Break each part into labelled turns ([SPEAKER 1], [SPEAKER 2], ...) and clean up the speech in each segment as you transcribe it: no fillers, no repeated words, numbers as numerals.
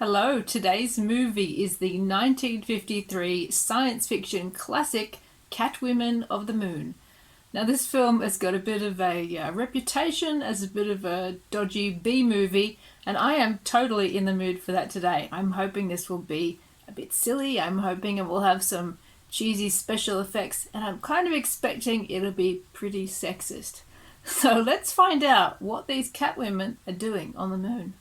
[SPEAKER 1] Hello, today's movie is the 1953 science fiction classic Catwomen of the Moon. Now, this film has got a bit of a reputation as a bit of a dodgy B-movie, and I am totally in the mood for that today. I'm hoping this will be a bit silly. I'm hoping it will have some cheesy special effects, and I'm kind of expecting it'll be pretty sexist. So let's find out what these Catwomen are doing on the moon.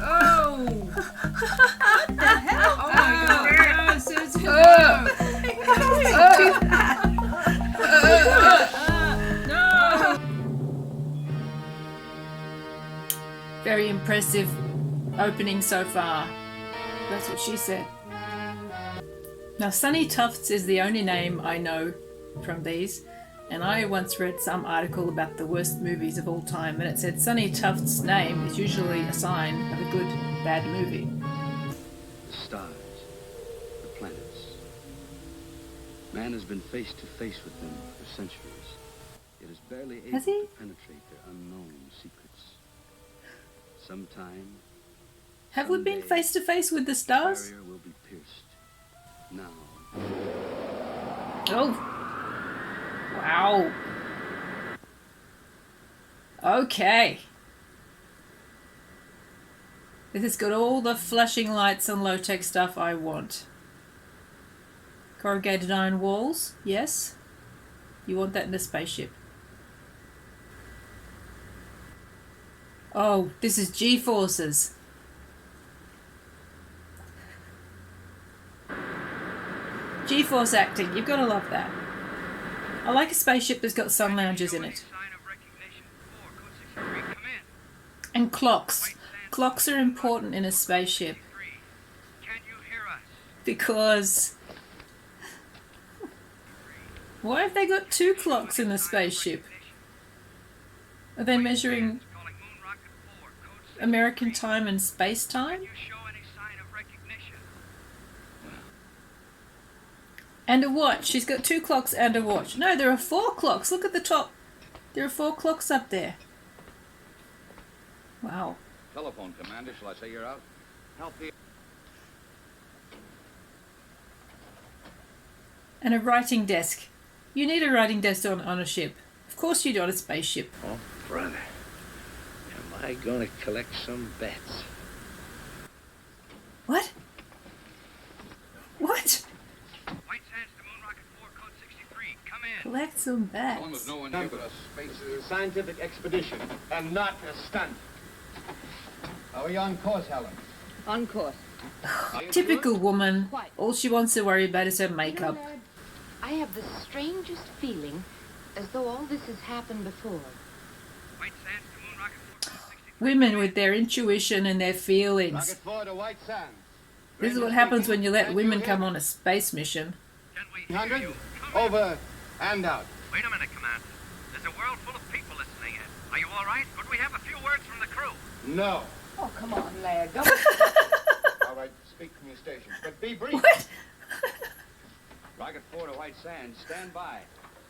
[SPEAKER 2] Oh! What the hell? Oh my god. No, Susan. No. No.
[SPEAKER 1] Very impressive opening so far. That's what she said. Now, Sonny Tufts is the only name I know from these. And I once read some article about the worst movies of all time, and it said Sonny Tufts' name is usually a sign of a good, bad movie.
[SPEAKER 3] The stars, the planets. Man has been face to face with them for centuries, yet is barely able to penetrate their unknown secrets. Sometime.
[SPEAKER 1] Have we been face to face with the stars?
[SPEAKER 3] The barrier will be pierced. Now.
[SPEAKER 1] Oh. Wow. Okay. This has got all the flashing lights and low-tech stuff I want. Corrugated iron walls, yes. You want that in a spaceship. Oh, this is G-forces. G-force acting, you've got to love that. I like a spaceship that's got sun lounges in it. And clocks. Clocks are important in a spaceship. Because... why have they got two clocks in the spaceship? Are they measuring American time and space time? And a watch. She's got two clocks and a watch. No, there are four clocks. Look at the top. There are four clocks up there. Wow.
[SPEAKER 4] Telephone, Commander. Shall I say you're out? Help the...
[SPEAKER 1] And a writing desk. You need a writing desk on a ship. Of course you do on a spaceship.
[SPEAKER 5] Oh, brother. Am I going to collect some bets?
[SPEAKER 1] What? What? Collect some bats.
[SPEAKER 4] No one here but a space...
[SPEAKER 6] scientific expedition, and not a stunt. Are we on course, Helen?
[SPEAKER 7] On course.
[SPEAKER 1] Typical woman. All she wants to worry about is her makeup.
[SPEAKER 7] You know, Laird, I have the strangest feeling as though all this has happened before.
[SPEAKER 1] Women with their intuition and their feelings.
[SPEAKER 6] Rocket 4 to White Sands.
[SPEAKER 1] This is what happens when you let women come on a space mission.
[SPEAKER 6] 100, over and out.
[SPEAKER 8] Wait a minute, Commander. There's a world full of people listening in. Are you all right? Could we have a few words from the crew?
[SPEAKER 6] No.
[SPEAKER 7] Oh, come on, Laird. Don't...
[SPEAKER 6] All right, speak from your station, but be brief.
[SPEAKER 1] What?
[SPEAKER 4] Rocket 4 to White Sands. Stand by.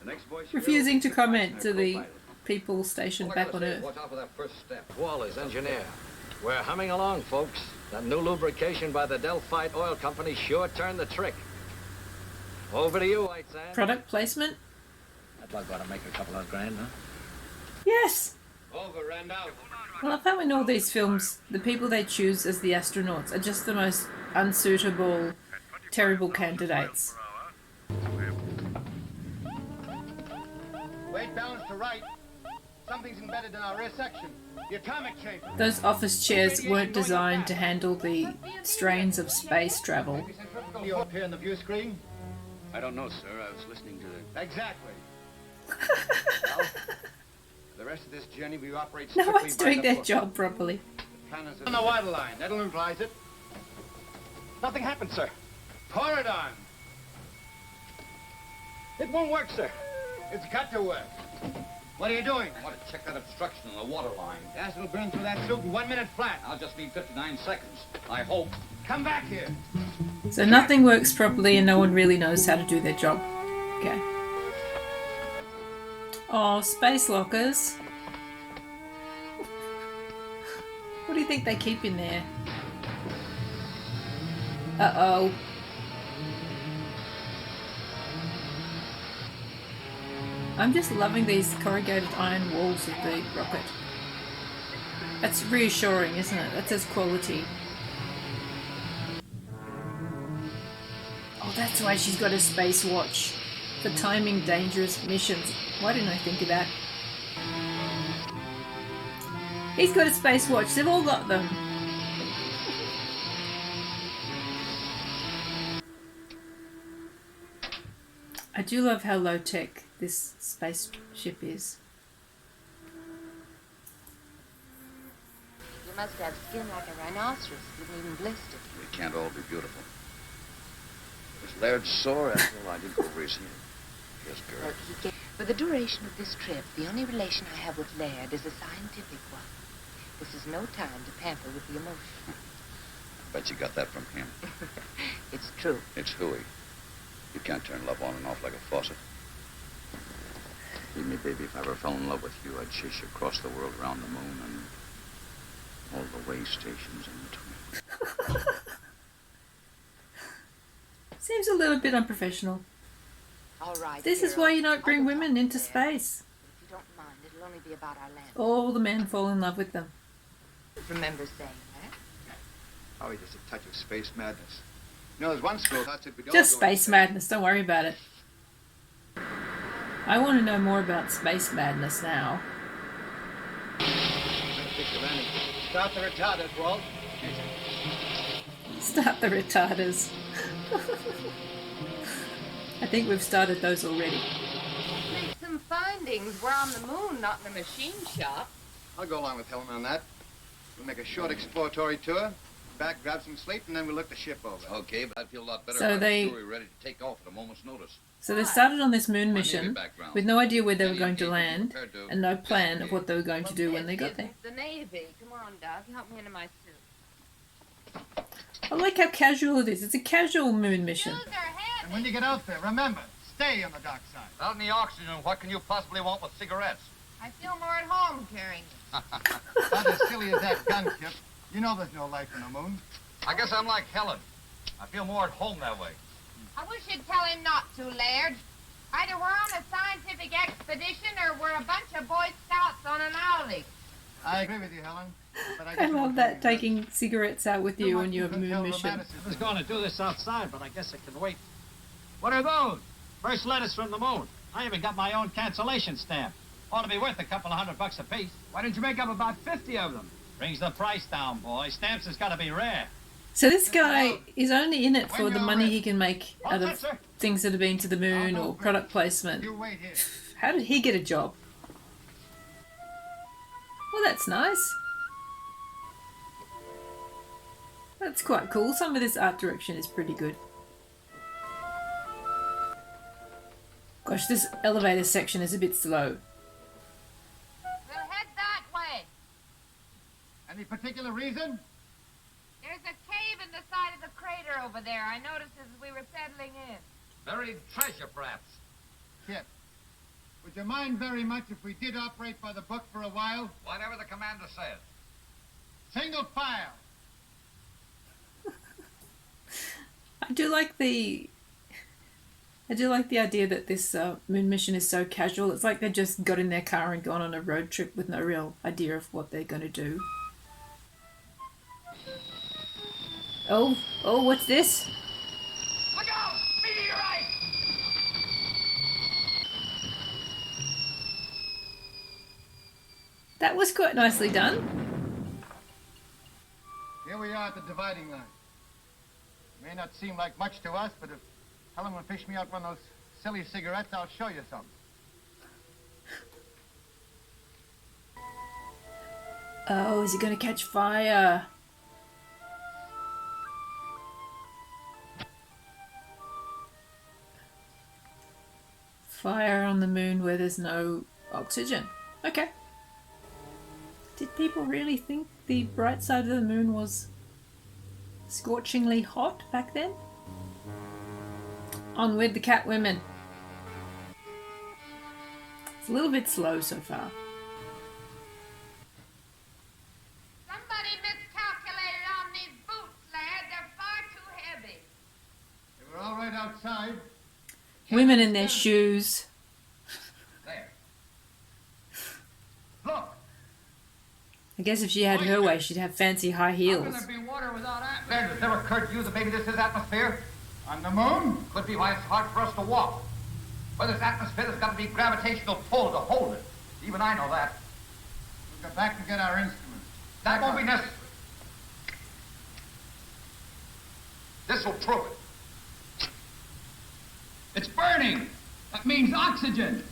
[SPEAKER 4] The next voice...
[SPEAKER 1] Refusing to comment to the people stationed back on Earth.
[SPEAKER 4] Watch out for that first step.
[SPEAKER 5] Wallace, engineer. We're humming along, folks. That new lubrication by the Delphi Oil Company sure turned the trick. Over to you, White Sands.
[SPEAKER 1] Product placement?
[SPEAKER 5] That bug ought to make a couple of grand, huh?
[SPEAKER 1] Yes.
[SPEAKER 6] Over and out.
[SPEAKER 1] Well, I found in all these films, the people they choose as the astronauts are just the most unsuitable, terrible candidates.
[SPEAKER 6] Weight balance to right. Something's embedded in our rear section. The atomic chamber.
[SPEAKER 1] Those office chairs weren't designed to handle the strains of space travel.
[SPEAKER 6] You up here in the view screen?
[SPEAKER 4] I don't know, sir. I was listening to the...
[SPEAKER 6] Exactly. Well, the rest of this journey we operate strictly
[SPEAKER 1] No one's
[SPEAKER 6] by
[SPEAKER 1] doing
[SPEAKER 6] the
[SPEAKER 1] their
[SPEAKER 6] book.
[SPEAKER 1] job properly.
[SPEAKER 6] The planners on the water line. That'll neutralize it. Nothing happened, sir. Pour it on. It won't work, sir. It's got to work. What are you doing?
[SPEAKER 4] I want to check that obstruction on the water line.
[SPEAKER 6] Gas will burn through that suit in 1 minute flat.
[SPEAKER 4] I'll just need 59 seconds. I hope.
[SPEAKER 6] Come back here.
[SPEAKER 1] So nothing works properly and no one really knows how to do their job. Okay. Oh, space lockers. What do you think they keep in there? Uh-oh. I'm just loving these corrugated iron walls of the rocket. That's reassuring, isn't it? That says quality. Oh, that's why she's got a space watch. For timing dangerous missions. Why didn't I think of that? He's got a space watch. They've all got them. I do love how low-tech this spaceship is.
[SPEAKER 7] You must have skin like a rhinoceros. You didn't even blister.
[SPEAKER 3] We can't all be beautiful. Was Laird sore? Well, I did go Reissner. Yes, girl.
[SPEAKER 7] Look, for the duration of this trip, the only relation I have with Laird is a scientific one. This is no time to pamper with the emotion.
[SPEAKER 3] Bet you got that from him.
[SPEAKER 7] It's true.
[SPEAKER 3] It's hooey. You can't turn love on and off like a faucet. Believe me, baby, if I ever fell in love with you, I'd chase you across the world around the moon and all the way stations in between.
[SPEAKER 1] Seems a little bit unprofessional.
[SPEAKER 7] All right.
[SPEAKER 1] This is why you don't bring women into space.
[SPEAKER 7] If you don't mind, it'll only be about our land.
[SPEAKER 1] All the men fall in love with them.
[SPEAKER 7] Remember saying that?
[SPEAKER 6] Probably just a touch of space madness. You know, there's one school that said we don't
[SPEAKER 1] Just
[SPEAKER 6] go
[SPEAKER 1] space madness, don't worry about it. I want to know more about space madness now.
[SPEAKER 6] Start the retarders, Walt.
[SPEAKER 1] Start the retarders. I think we've started those already.
[SPEAKER 7] Make some findings. We're on the moon, not in a machine shop.
[SPEAKER 6] I'll go along with Helen on that. We'll make a short exploratory tour, back, grab some sleep, and then we'll look the ship over.
[SPEAKER 3] Okay, but I'd feel a lot better
[SPEAKER 1] So
[SPEAKER 3] if
[SPEAKER 1] they-
[SPEAKER 3] we were ready to take off at a moment's notice.
[SPEAKER 1] So they started on this moon mission with no idea where they were going to land and no plan of what they were going to do when they got there.
[SPEAKER 7] The Navy. Come on, Doug. Help me into my suit.
[SPEAKER 1] I like how casual it is. It's a casual moon mission.
[SPEAKER 7] Use their heads.
[SPEAKER 6] And when you get out there, remember, stay on the dark side.
[SPEAKER 5] Out in the oxygen, what can you possibly want with cigarettes?
[SPEAKER 7] I feel more at home carrying it.
[SPEAKER 6] Not as silly as that gun, Kip. You know there's no life on the moon.
[SPEAKER 5] I guess I'm like Helen. I feel more at home that way.
[SPEAKER 9] I wish you'd tell him not to, Laird. Either we're on a scientific expedition or we're a bunch of Boy Scouts on an owlie.
[SPEAKER 6] I agree with you, Helen. But
[SPEAKER 1] I love that, taking cigarettes out with you on your moon mission.
[SPEAKER 5] I was going to do this outside, but I guess I can wait. What are those? First letters from the moon. I even got my own cancellation stamp. Ought to be worth a couple of $100 a piece. Why didn't you make up about 50 of them? Brings the price down, boy. Stamps has got to be rare.
[SPEAKER 1] So this guy is only in it for the money he can make out of things that have been to the moon or product placement.
[SPEAKER 6] You wait here.
[SPEAKER 1] How did he get a job? Well, that's nice. That's quite cool. Some of this art direction is pretty good. Gosh, this elevator section is a bit slow.
[SPEAKER 9] We'll head that way.
[SPEAKER 6] Any particular reason?
[SPEAKER 9] There's a cave in the side of the crater over there. I noticed as we were settling in.
[SPEAKER 5] Buried treasure, perhaps.
[SPEAKER 6] Kip, would you mind very much if we did operate by the book for a while?
[SPEAKER 5] Whatever the commander says.
[SPEAKER 6] Single file.
[SPEAKER 1] I do like the idea that this moon mission is so casual. It's like they just got in their car and gone on a road trip with no real idea of what they're going to do. Oh, what's this?
[SPEAKER 8] Look out! Meteorite!
[SPEAKER 1] That was quite nicely done.
[SPEAKER 6] Here we are at the dividing line. May not seem like much to us, but if Helen will fish me out one of those silly cigarettes, I'll show you something.
[SPEAKER 1] Oh, is it going to catch fire? Fire on the moon where there's no oxygen. Okay. Did people really think the bright side of the moon was scorchingly hot back then? On with the cat women. It's a little bit slow so far.
[SPEAKER 9] Somebody miscalculated on these boots, Laird. They're far too heavy.
[SPEAKER 6] outside.
[SPEAKER 1] Women in their shoes.
[SPEAKER 6] There. Look.
[SPEAKER 1] I guess if she had her way, she'd have fancy high
[SPEAKER 6] How
[SPEAKER 1] heels.
[SPEAKER 6] can there be water without atmosphere? Laird, has it never occurred to you that maybe this is atmosphere? On the moon? Could be why it's hard for us to walk. Well, this atmosphere, there's got to be gravitational pull to hold it. Even I know that. We'll go back and get our instruments. That won't be necessary. This will prove it. It's burning. That means oxygen.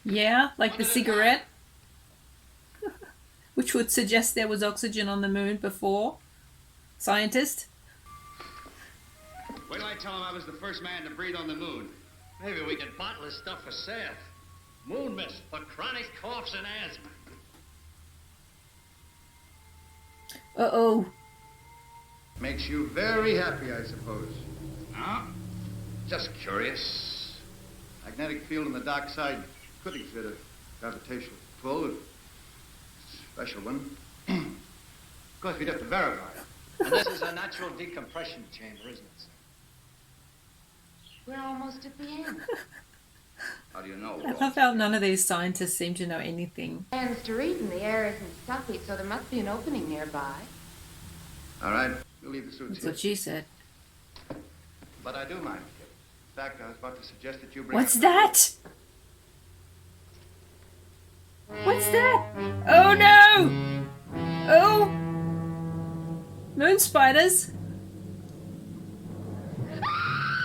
[SPEAKER 1] Yeah, like the cigarette. Which would suggest there was oxygen on the moon before. Scientist?
[SPEAKER 3] Wait till I tell him I was the first man to breathe on the moon.
[SPEAKER 5] Maybe we can bottle this stuff for sale. Moon mist for chronic coughs and asthma.
[SPEAKER 1] Uh-oh.
[SPEAKER 6] Makes you very happy, I suppose.
[SPEAKER 3] Huh? Just curious.
[SPEAKER 6] Magnetic field on the dark side could exhibit a gravitational pull. Special one. Of course, we'd have to verify it.
[SPEAKER 5] And this is a natural decompression chamber, isn't it, sir?
[SPEAKER 7] We're almost at the end.
[SPEAKER 3] How do you know?
[SPEAKER 1] I love how none of these scientists seem to know anything.
[SPEAKER 7] Stands to reason the air isn't stuffy, so there must be an opening nearby.
[SPEAKER 6] All right, we'll leave the suits
[SPEAKER 1] That's
[SPEAKER 6] here.
[SPEAKER 1] what she said.
[SPEAKER 6] But I do mind, Kip. In fact, I was about to suggest that you bring...
[SPEAKER 1] What's that? What's that? Oh no! Oh! Moon spiders.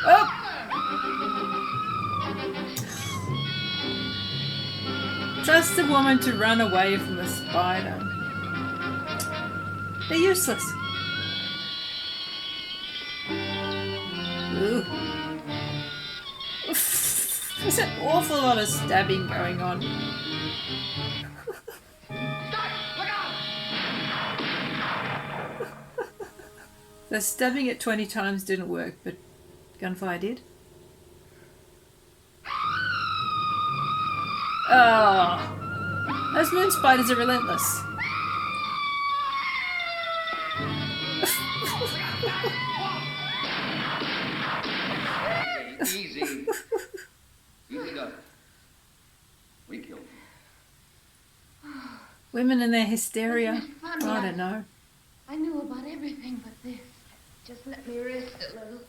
[SPEAKER 1] Oh! Trust a woman to run away from a spider. They're useless. Ooh. There's an awful lot of stabbing going on. The stabbing it 20 times didn't work, but gunfire did. Oh, those moon spiders are relentless.
[SPEAKER 3] Easy. Easy done. We killed him.
[SPEAKER 1] Women and their hysteria.
[SPEAKER 7] Isn't it funny?
[SPEAKER 1] I don't know.
[SPEAKER 7] I knew about everything but this. Just let me rest a little.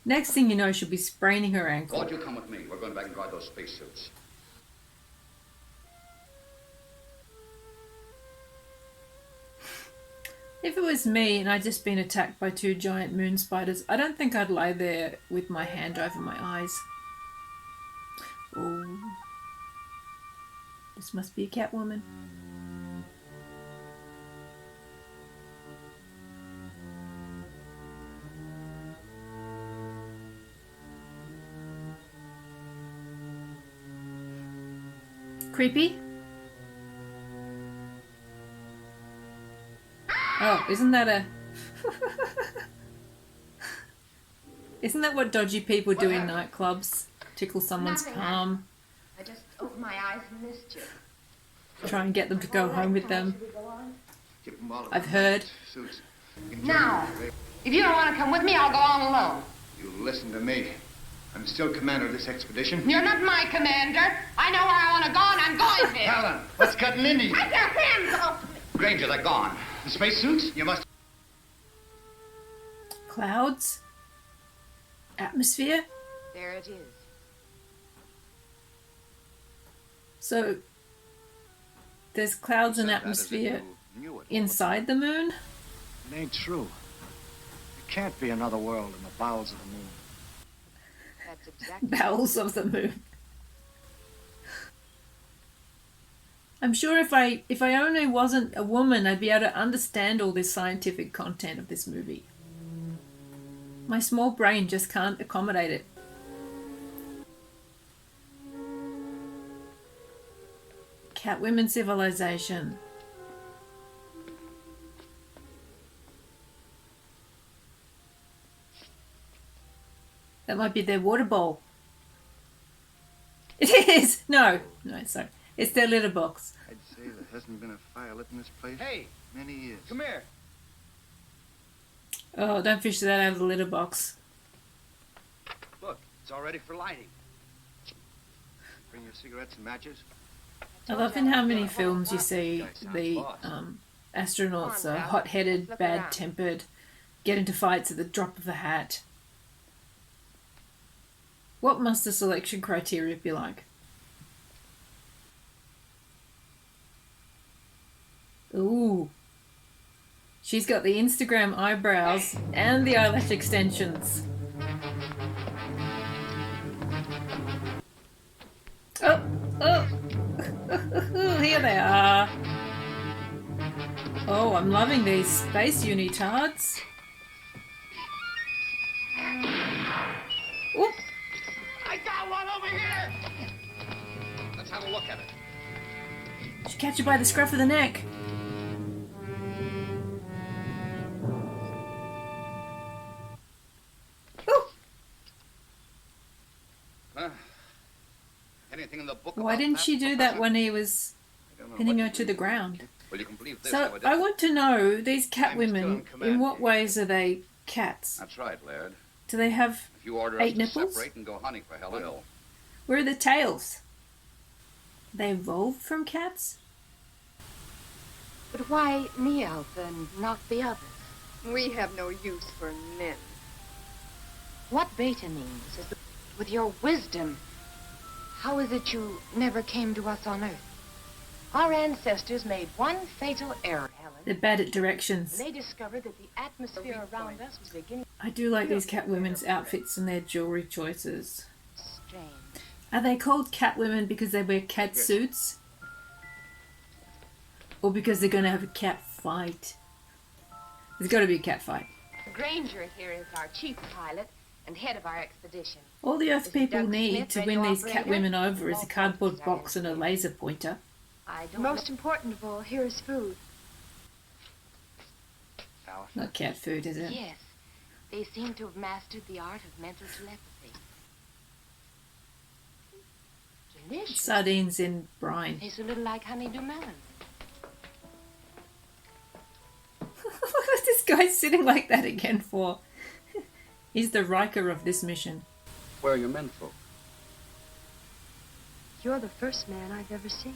[SPEAKER 1] Next thing you know, she'll be spraining her ankle.
[SPEAKER 3] Walt, you come with me. We're going back and guard those spacesuits.
[SPEAKER 1] If it was me and I'd just been attacked by 2 giant moon spiders, I don't think I'd lie there with my hand over my eyes. Oh. This must be a Catwoman. Creepy? Oh, isn't that a... Isn't that what dodgy people do in nightclubs? Tickle someone's
[SPEAKER 7] Nothing.
[SPEAKER 1] palm,
[SPEAKER 7] I just opened my eyes and missed you.
[SPEAKER 1] try and get them to go home with them.
[SPEAKER 7] Should we go on?
[SPEAKER 6] Keep them all
[SPEAKER 1] I've heard.
[SPEAKER 6] Suits. Enjoy
[SPEAKER 9] Now.
[SPEAKER 6] them.
[SPEAKER 9] If you don't want to come with me, I'll go on alone.
[SPEAKER 6] You listen to me. I'm still commander of this expedition.
[SPEAKER 9] You're not my commander. I know where I want to go, and I'm going there.
[SPEAKER 6] Helen, what's cutting into you?
[SPEAKER 9] Get your hands off me.
[SPEAKER 3] Grainger, they're gone. The spacesuits?
[SPEAKER 6] You must...
[SPEAKER 1] Clouds? Atmosphere?
[SPEAKER 7] There it is.
[SPEAKER 1] So, there's clouds and
[SPEAKER 3] That is
[SPEAKER 1] atmosphere
[SPEAKER 3] if you knew it.
[SPEAKER 1] inside the moon?
[SPEAKER 5] It ain't true. There can't be another world in the bowels of the moon.
[SPEAKER 7] That's exactly.
[SPEAKER 1] Bowels of the moon. I'm sure if I only wasn't a woman, I'd be able to understand all this scientific content of this movie. My small brain just can't accommodate it. Catwomen civilization. That might be their water bowl. It is! No, sorry. It's their litter box.
[SPEAKER 6] I'd say there hasn't been a fire lit in this place
[SPEAKER 5] Hey,
[SPEAKER 6] many years.
[SPEAKER 5] come here.
[SPEAKER 1] Oh, don't fish that out of the litter box.
[SPEAKER 4] It's all ready for lighting.
[SPEAKER 3] Bring your cigarettes and matches.
[SPEAKER 1] I love in how many films you see the astronauts are hot-headed, bad-tempered, get into fights at the drop of a hat. What must the selection criteria be like? Ooh. She's got the Instagram eyebrows and the eyelash extensions. Oh, oh. Here they are. Oh, I'm loving these space unitards. Oop.
[SPEAKER 6] I got one over here! Let's have a look at it.
[SPEAKER 1] She catch you by the scruff of the neck.
[SPEAKER 6] Anything in the book?
[SPEAKER 1] Why didn't she do that when he was pinning her to the ground?
[SPEAKER 6] Well, you can believe this.
[SPEAKER 1] So I want to know, these cat women, in what ways are they cats?
[SPEAKER 6] That's right, Laird.
[SPEAKER 1] Do they have
[SPEAKER 6] If you order
[SPEAKER 1] 8
[SPEAKER 6] us to
[SPEAKER 1] nipples?
[SPEAKER 6] separate and go hunting for Helen,
[SPEAKER 1] Where are the tails? They evolved from cats?
[SPEAKER 7] But why me, Alpha, and not the others?
[SPEAKER 10] We have no use for men.
[SPEAKER 7] What Bette means is that with your wisdom, how is it you never came to us on Earth? Our ancestors made one fatal error, Helen.
[SPEAKER 1] They're bad at directions.
[SPEAKER 7] They discovered that the atmosphere around us was beginning.
[SPEAKER 1] I do like these cat women's outfits and their jewellery choices.
[SPEAKER 7] Strange.
[SPEAKER 1] Are they called cat women because they wear cat suits? Or because they're going to have a cat fight? There's got to be a cat fight.
[SPEAKER 7] Grainger here is our chief pilot and head of our expedition.
[SPEAKER 1] All the Earth people need to win these cat women over is a cardboard box and a laser pointer.
[SPEAKER 10] Most important of all, here is food.
[SPEAKER 1] Not cat food, is it?
[SPEAKER 7] Yes. They seem to have mastered the art of mental telepathy. Delicious.
[SPEAKER 1] Sardines in brine.
[SPEAKER 7] Tastes a little like honeydew melon.
[SPEAKER 1] What's this guy sitting like that again for? He's the Riker of this mission.
[SPEAKER 3] Where are your menfolk?
[SPEAKER 10] You're the first man I've ever seen.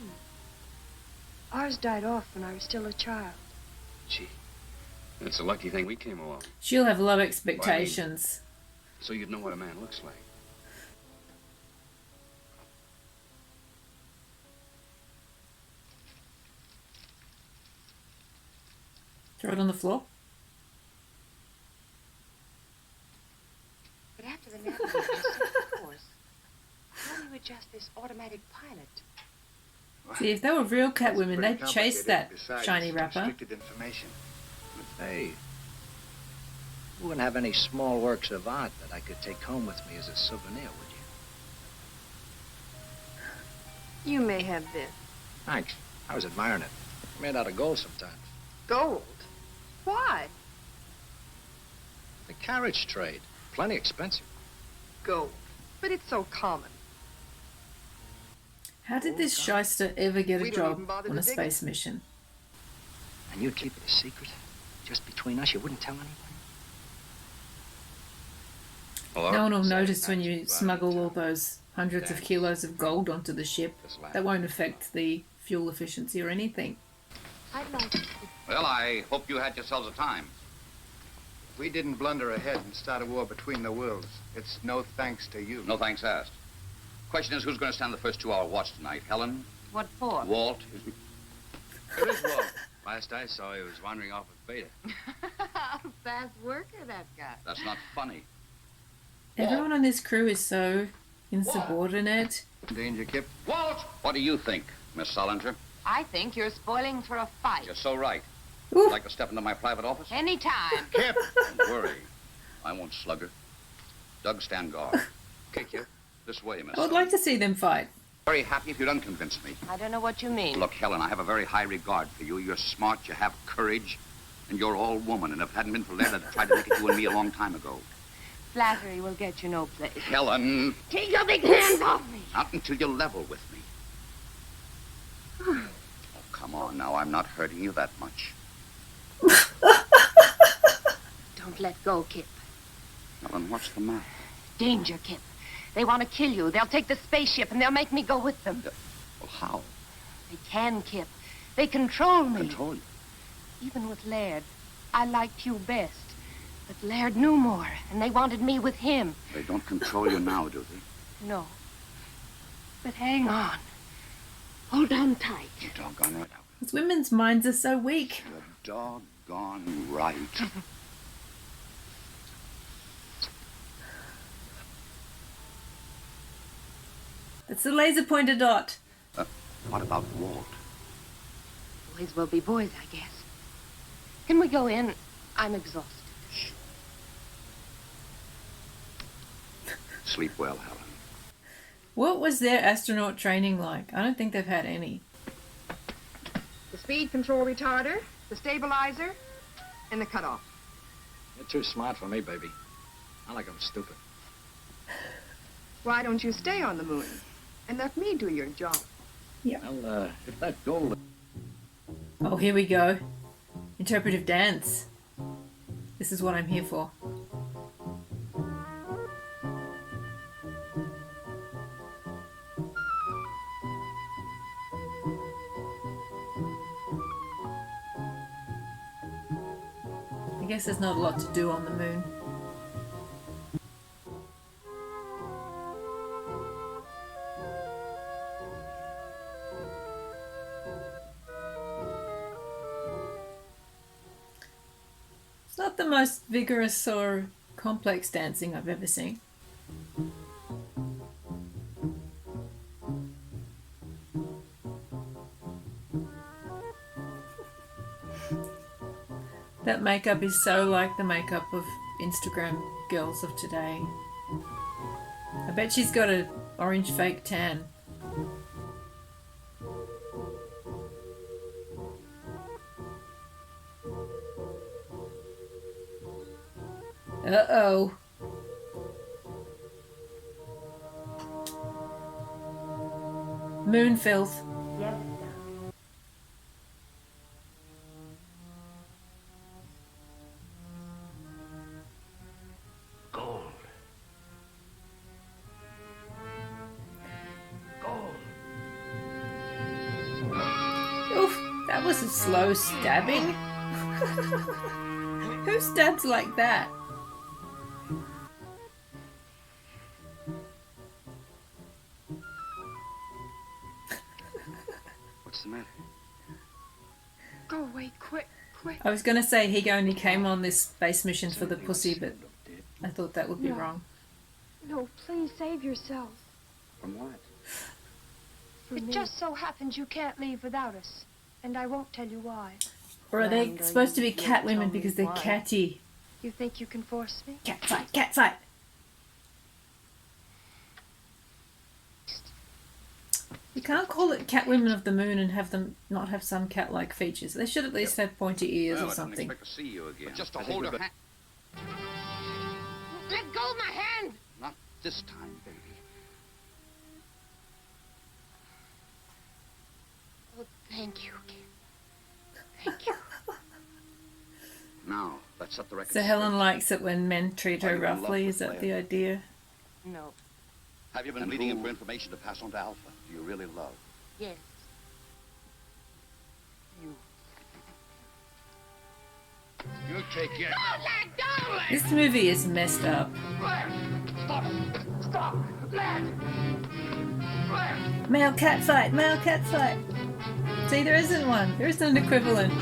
[SPEAKER 10] Ours died off when I was still a child.
[SPEAKER 3] Gee, it's a lucky thing we came along.
[SPEAKER 1] She'll have low expectations.
[SPEAKER 3] So you'd know what a man looks like.
[SPEAKER 1] Throw it on the floor.
[SPEAKER 7] But after the navigator set course, how do you adjust this automatic pilot?
[SPEAKER 1] See, if they were real cat women, they'd chase that shiny wrapper.
[SPEAKER 11] Restricted information. Hey, you wouldn't have any small works of art that I could take home with me as a souvenir, would you?
[SPEAKER 10] You may have this.
[SPEAKER 11] Thanks. I was admiring it. Made out of gold sometimes.
[SPEAKER 10] Gold? Why?
[SPEAKER 11] The carriage trade. Plenty expensive.
[SPEAKER 10] Gold. But it's so common.
[SPEAKER 1] How did this shyster ever get a
[SPEAKER 10] We don't
[SPEAKER 1] job
[SPEAKER 10] even bother
[SPEAKER 1] on
[SPEAKER 10] to
[SPEAKER 1] a
[SPEAKER 10] dig
[SPEAKER 1] space mission?
[SPEAKER 11] And you'd keep it a secret? Just between us? You wouldn't tell anybody?
[SPEAKER 1] No one will notice when you smuggle all those hundreds of kilos of gold onto the ship. That won't affect the fuel efficiency or anything.
[SPEAKER 10] I'd like to...
[SPEAKER 6] Well, I hope you had yourselves a time.
[SPEAKER 12] If we didn't blunder ahead and start a war between the worlds, it's no thanks to you.
[SPEAKER 6] No thanks asked. Question is, who's going to stand the first 2-hour watch tonight? Helen?
[SPEAKER 7] What for?
[SPEAKER 6] Walt?
[SPEAKER 3] There is Walt. Last I saw, he was wandering off with Bette.
[SPEAKER 7] Fast worker, that guy.
[SPEAKER 6] That's not funny.
[SPEAKER 1] Everyone on this crew is so insubordinate.
[SPEAKER 12] Danger, Kip.
[SPEAKER 6] Walt! What do you think, Miss Salinger?
[SPEAKER 7] I think you're spoiling for a fight.
[SPEAKER 6] You're so right.
[SPEAKER 1] Ooh.
[SPEAKER 6] Would like to step into my private office?
[SPEAKER 7] Anytime.
[SPEAKER 6] Kip! Don't worry. I won't slug her. Doug, stand guard.
[SPEAKER 3] Okay, Kip.
[SPEAKER 6] This way, Miss
[SPEAKER 1] I would like to see them fight.
[SPEAKER 6] Very happy if you'd unconvince me.
[SPEAKER 7] I don't know what you mean.
[SPEAKER 6] Look, Helen, I have a very high regard for you. You're smart, you have courage, and you're all woman. And if it hadn't been for Laird, I'd have tried to make it you and me a long time ago.
[SPEAKER 7] Flattery will get you no place.
[SPEAKER 6] Helen!
[SPEAKER 7] Take your big hands off me!
[SPEAKER 6] Not until you level with me. Oh, come on now. I'm not hurting you that much.
[SPEAKER 7] Don't let go, Kip.
[SPEAKER 6] Helen, what's the matter?
[SPEAKER 7] Danger, Kip. They want to kill you. They'll take the spaceship and they'll make me go with them.
[SPEAKER 3] Well, how?
[SPEAKER 7] They can, Kip. They control me.
[SPEAKER 3] Control you?
[SPEAKER 7] Even with Laird, I liked you best. But Laird knew more, and they wanted me with him.
[SPEAKER 3] They don't control you now, do they?
[SPEAKER 7] No. But hang on. Hold on tight.
[SPEAKER 3] You're doggone right.
[SPEAKER 1] Because women's minds are so weak.
[SPEAKER 3] You're doggone right.
[SPEAKER 1] It's the laser pointer dot.
[SPEAKER 3] What about Walt?
[SPEAKER 7] Boys will be boys, I guess. Can we go in? I'm exhausted.
[SPEAKER 3] Sleep well, Helen.
[SPEAKER 1] What was their astronaut training like? I don't think they've had any.
[SPEAKER 13] The speed control retarder, the stabilizer, and the cutoff.
[SPEAKER 11] You're too smart for me, baby. I like 'em stupid.
[SPEAKER 13] Why don't you stay on the moon and let me do your job?
[SPEAKER 1] Yeah.
[SPEAKER 11] Well, if that gold...
[SPEAKER 1] Oh, here we go. Interpretive dance. This is what I'm here for. I guess there's not a lot to do on the moon. It's not the most vigorous or complex dancing I've ever seen. That makeup is so like the makeup of Instagram girls of today. I bet she's got an orange fake tan. Uh-oh. Moon filth.
[SPEAKER 10] Yes,
[SPEAKER 8] Gold. Gold.
[SPEAKER 1] Oof, that was a slow stabbing. Who stabs like that?
[SPEAKER 3] What's the matter?
[SPEAKER 10] Go away, quick, quick.
[SPEAKER 1] I was going to say he only came on this space mission for the pussy, but I thought that would be
[SPEAKER 10] No.
[SPEAKER 1] wrong.
[SPEAKER 10] No, please save yourself.
[SPEAKER 3] From what?
[SPEAKER 10] For it just so happens you can't leave without us. And I won't tell you why.
[SPEAKER 1] Or are they
[SPEAKER 10] Lambda,
[SPEAKER 1] supposed to be
[SPEAKER 10] you
[SPEAKER 1] cat
[SPEAKER 10] don't
[SPEAKER 1] women
[SPEAKER 10] tell me
[SPEAKER 1] because they're
[SPEAKER 10] why.
[SPEAKER 1] catty?
[SPEAKER 10] You think you can force me?
[SPEAKER 1] Cat fight, cat fight. You can't call it cat women of the moon and have them not have some cat-like features. They should at least have pointy ears
[SPEAKER 3] Well,
[SPEAKER 1] or
[SPEAKER 3] I didn't
[SPEAKER 1] something.
[SPEAKER 3] expect to see you again.
[SPEAKER 6] Just to
[SPEAKER 3] I think
[SPEAKER 6] hold
[SPEAKER 3] we've
[SPEAKER 6] her
[SPEAKER 3] got-
[SPEAKER 6] hand.
[SPEAKER 9] Let go of my hand!
[SPEAKER 3] Not this time, baby.
[SPEAKER 7] Oh, thank you, Kip. Thank you.
[SPEAKER 3] Now, let's set the record
[SPEAKER 1] So Helen likes it when men treat
[SPEAKER 3] Are
[SPEAKER 1] her
[SPEAKER 3] you in love
[SPEAKER 1] roughly.
[SPEAKER 3] with
[SPEAKER 1] Is that
[SPEAKER 3] Laird?
[SPEAKER 1] the idea?
[SPEAKER 7] No.
[SPEAKER 3] Have you been leading him for information to pass on to Alpha? Do you really love?
[SPEAKER 7] Yes. You.
[SPEAKER 6] You take care.
[SPEAKER 9] Don't let go!
[SPEAKER 1] This movie is messed up.
[SPEAKER 6] Stop! Stop! Laird! Laird!
[SPEAKER 1] Male cat fight, male cat fight. See, there isn't one. There isn't an equivalent.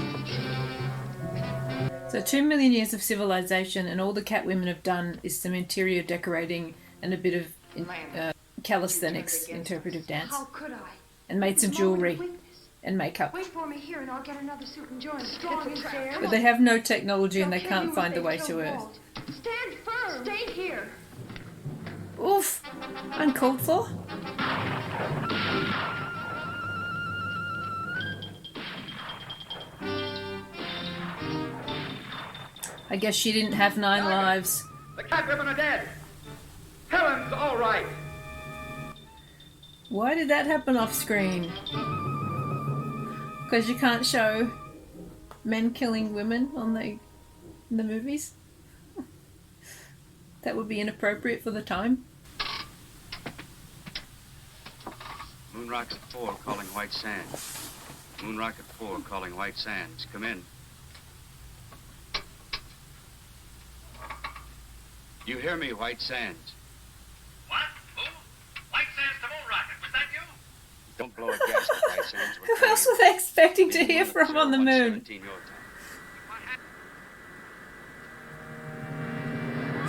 [SPEAKER 1] So 2 million years of civilization and all the cat women have done is some interior decorating and a bit of calisthenics, interpretive dance,
[SPEAKER 10] How could I?
[SPEAKER 1] and made some
[SPEAKER 10] It's a moment of
[SPEAKER 1] jewelry
[SPEAKER 10] weakness.
[SPEAKER 1] and makeup.
[SPEAKER 10] Wait for me here and I'll get another suit and join us. Strong and fair.
[SPEAKER 1] But they have no technology and they
[SPEAKER 10] They'll kill
[SPEAKER 1] can't
[SPEAKER 10] you
[SPEAKER 1] find
[SPEAKER 10] if
[SPEAKER 1] the way
[SPEAKER 10] they
[SPEAKER 1] to
[SPEAKER 10] kill
[SPEAKER 1] Earth.
[SPEAKER 10] Walt. Stand firm. Stay here.
[SPEAKER 1] Oof! Uncalled for? I guess she didn't have 9 lives.
[SPEAKER 6] The cat women are dead. Helen's all right.
[SPEAKER 1] Why did that happen off screen? Because you can't show men killing women on in the movies? That would be inappropriate for the time.
[SPEAKER 3] Moon Rocket 4 calling White Sands. Moon Rocket 4 calling White Sands. Come in. You hear me, White Sands?
[SPEAKER 8] What? Who? White Sands to Moon Rocket. Was that you?
[SPEAKER 3] Don't blow a gasket, White Sands.
[SPEAKER 1] Who else were they expecting to hear from on the moon?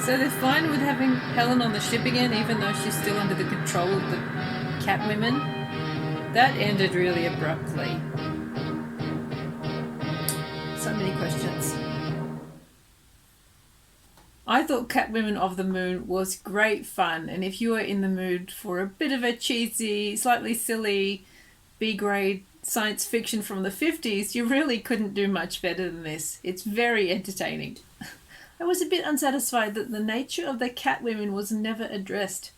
[SPEAKER 1] So they're fine with having Helen on the ship again, even though she's still under the control of the cat women? That ended really abruptly. So many questions. I thought Catwomen of the Moon was great fun, and if you are in the mood for a bit of a cheesy, slightly silly, B-grade science fiction from the 50s, you really couldn't do much better than this. It's very entertaining. I was a bit unsatisfied that the nature of the Catwomen was never addressed.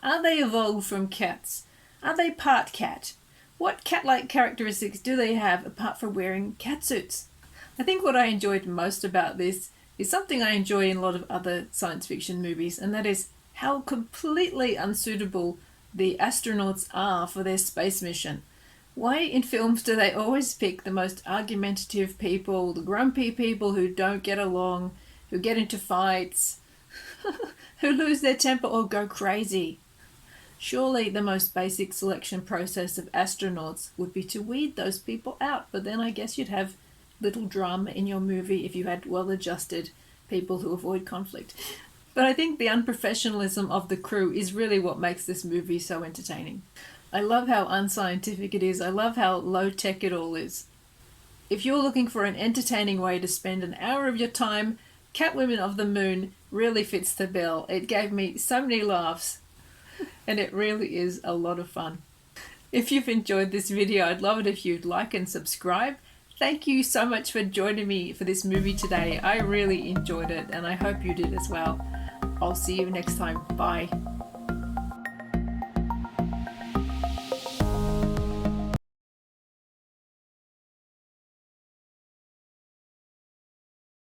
[SPEAKER 1] Are they evolved from cats? Are they part cat? What cat-like characteristics do they have apart from wearing catsuits? I think what I enjoyed most about this is something I enjoy in a lot of other science fiction movies, and that is how completely unsuitable the astronauts are for their space mission. Why in films do they always pick the most argumentative people, the grumpy people who don't get along, who get into fights, who lose their temper or go crazy? Surely the most basic selection process of astronauts would be to weed those people out, but then I guess you'd have little drama in your movie if you had well-adjusted people who avoid conflict. But I think the unprofessionalism of the crew is really what makes this movie so entertaining. I love how unscientific it is. I love how low-tech it all is. If you're looking for an entertaining way to spend an hour of your time, Catwomen of the Moon really fits the bill. It gave me so many laughs, and it really is a lot of fun. If you've enjoyed this video, I'd love it if you'd like and subscribe. Thank you so much for joining me for this movie today. I really enjoyed it, and I hope you did as well. I'll see you next time. Bye.